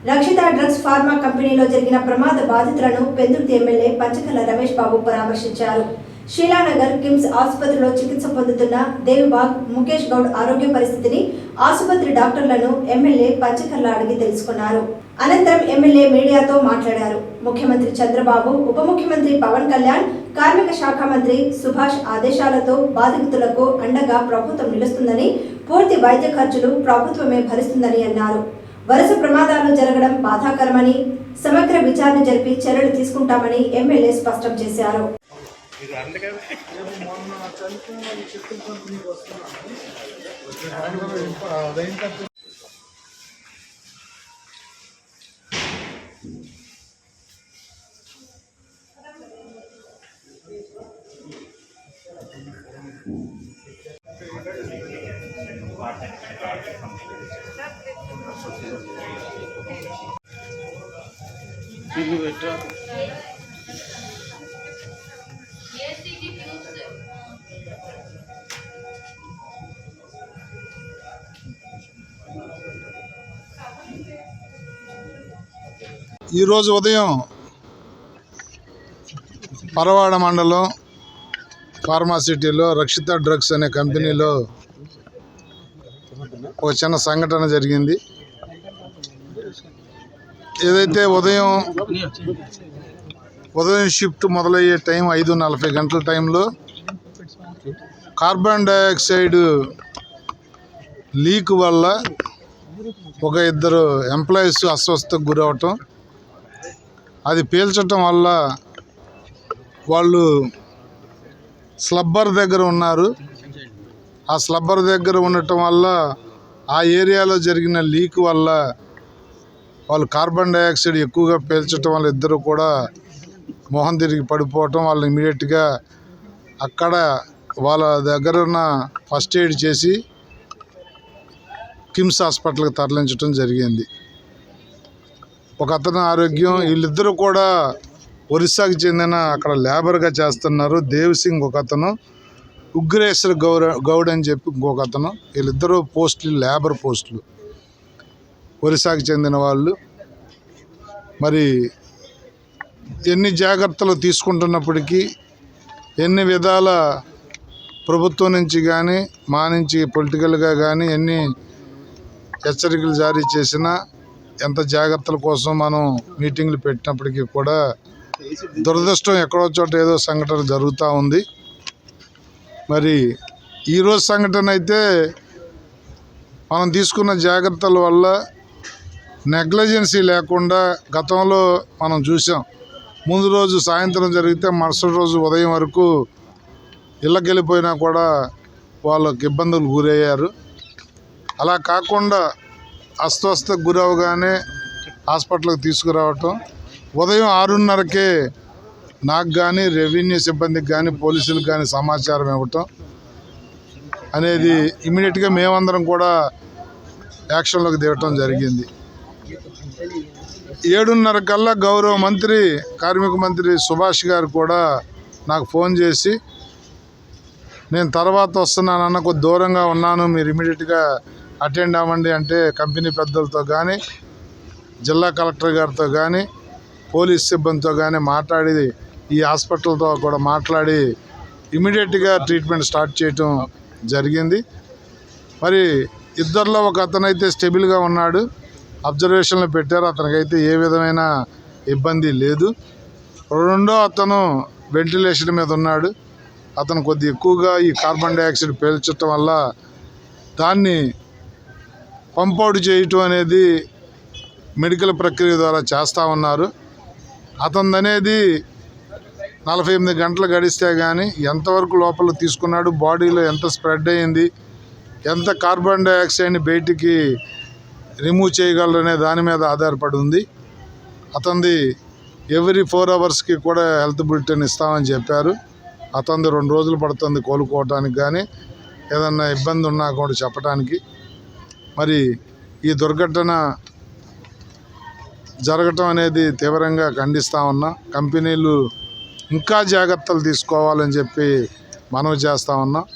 రక్షిత drugs pharma కంపెనీలో జరిగిన ప్రమాద బాధితులను పెందుర్తి ఎమ్మెల్యే పంచకర్ల రమేష్ బాబు పరామర్శించారు. శీలానగర్ కిమ్స్ ఆసుపత్రిలో చికిత్స పొందుతున్న దేవిబాగ్ ముఖేష్ గౌడ్ ఆరోగ్య పరిస్థితిని ఆసుపత్రి డాక్టర్లను ఎమ్మెల్యే పంచకర్ల అడిగి తెలుసుకున్నారు. అనంతరం ఎమ్మెల్యే మీడియాతో మాట్లాడారు. ముఖ్యమంత్రి చంద్రబాబు, ఉప ముఖ్యమంత్రి పవన్ కళ్యాణ్, కార్మిక శాఖ మంత్రి సుభాష్ ఆదేశాలతో బాధితులకు అండగా ప్రభుత్వం నిలుస్తుందని, పూర్తి వైద్య ఖర్చులు ప్రభుత్వమే భరిస్తుందని అన్నారు. వరుస ప్రమాదాలు జరగడం బాధాకరమని, సమగ్ర విచారణ జరిపి చర్యలు తీసుకుంటామని ఎమ్మెల్యే స్పష్టం చేశారు. ఈరోజు ఉదయం పరవాడ మండలం ఫార్మాసిటీలో రక్షిత డ్రగ్స్ అనే కంపెనీలో ఒక చిన్న సంఘటన జరిగింది. ఏదైతే ఉదయం షిఫ్ట్ మొదలయ్యే టైం 5:40 గంటల టైంలో కార్బన్ డైఆక్సైడ్ లీక్ వల్ల ఒక ఇద్దరు ఎంప్లాయీస్ అస్వస్థతకు గురవటం, అది పీల్చటం వల్ల వాళ్ళు స్లబ్బర్ దగ్గర ఉన్నారు. ఆ స్లబ్బర్ దగ్గర ఉండటం వల్ల ఆ ఏరియాలో జరిగిన లీక్ వల్ల వాళ్ళు కార్బన్ డైఆక్సైడ్ ఎక్కువగా పీల్చటం వల్ల ఇద్దరు కూడా మొహం తిరిగి పడిపోవటం, వాళ్ళు ఇమీడియట్గా అక్కడ వాళ్ళ దగ్గర ఉన్న ఫస్ట్ ఎయిడ్ చేసి కిమ్స్ హాస్పిటల్కి తరలించడం జరిగింది. ఒక అతను ఆరోగ్యం, వీళ్ళిద్దరూ కూడా ఒరిస్సాకి చెందిన అక్కడ లేబర్గా చేస్తున్నారు. దేవ్ సింగ్ ఒక అతను, ఉగ్రేశ్వర్ గౌడ్ అని చెప్పి ఇంకొక అతను. వీళ్ళిద్దరూ పోస్టులు లేబర్ పోస్టులు, ఒరిస్సాకి చెందిన వాళ్ళు. మరి ఎన్ని జాగ్రత్తలు తీసుకుంటున్నప్పటికీ, ఎన్ని విధాల ప్రభుత్వం నుంచి కానీ మా నుంచి పొలిటికల్గా కానీ ఎన్ని హెచ్చరికలు జారీ చేసినా, ఎంత జాగ్రత్తల కోసం మనం మీటింగ్లు పెట్టినప్పటికీ కూడా దురదృష్టం ఎక్కడో చోట ఏదో సంఘటన జరుగుతూ ఉంది. మరి ఈరోజు సంఘటన అయితే మనం తీసుకున్న జాగ్రత్తల వల్ల నెగ్లిజెన్సీ లేకుండా గతంలో మనం చూసాం. ముందు రోజు సాయంత్రం జరిగితే మరుసటి రోజు ఉదయం వరకు ఇళ్ళకి వెళ్ళిపోయినా కూడా వాళ్ళకి ఇబ్బందులు గురయ్యారు. అలా కాకుండా అస్వస్థతకు గురవగానే హాస్పిటల్కి తీసుకురావటం, ఉదయం 6:30కే నాకు కానీ రెవెన్యూ సిబ్బందికి కానీ పోలీసులకు కానీ సమాచారం ఇవ్వటం అనేది ఇమీడియట్గా మేమందరం కూడా యాక్షన్లోకి దిగటం జరిగింది. 7:30 కల్లా గౌరవ మంత్రి, కార్మిక మంత్రి సుభాష్ గారు కూడా నాకు ఫోన్ చేసి, నేను తర్వాత వస్తున్నానన్న, కొద్ది దూరంగా ఉన్నాను, మీరు ఇమీడియట్గా అటెండ్ అవ్వండి అంటే కంపెనీ పెద్దలతో కానీ, జిల్లా కలెక్టర్ గారితో కానీ, పోలీస్ సిబ్బందితో కానీ మాట్లాడి, ఈ హాస్పిటల్తో కూడా మాట్లాడి ఇమీడియట్గా ట్రీట్మెంట్ స్టార్ట్ చేయటం జరిగింది. మరి ఇద్దరిలో ఒక అతనైతే స్టెబుల్గా ఉన్నాడు, అబ్జర్వేషన్లో పెట్టారు, అతనికైతే ఏ విధమైన ఇబ్బంది లేదు. రెండో అతను వెంటిలేషన్ మీద ఉన్నాడు. అతను కొద్ది ఎక్కువగా ఈ కార్బన్ డైఆక్సైడ్ పీల్చడం వల్ల దాన్ని పంపౌట్ చేయటం అనేది మెడికల్ ప్రక్రియ ద్వారా చేస్తూ ఉన్నారు. అతనిది అనేది 48 గంటలు గడిస్తే కానీ ఎంతవరకు లోపల తీసుకున్నాడు, బాడీలో ఎంత స్ప్రెడ్ అయ్యింది, ఎంత కార్బన్ డైఆక్సైడ్ని బయటికి రిమూవ్ చేయగలరనే దాని మీద ఆధారపడి ఉంది. అతనిది ఎవ్రీ 4 అవర్స్కి కూడా హెల్త్ బులెటిన్ ఇస్తామని చెప్పారు. అతనిది 2 రోజులు పడుతుంది కోలుకోవటానికి, కానీ ఏదన్నా ఇబ్బంది ఉన్నా కూడా చెప్పడానికి. మరి ఈ దుర్ఘటన జరగటం అనేది తీవ్రంగా ఖండిస్తూ ఉన్నా. కంపెనీలు ఇంకా జాగ్రత్తలు తీసుకోవాలని చెప్పి మనవి చేస్తూ ఉన్నా.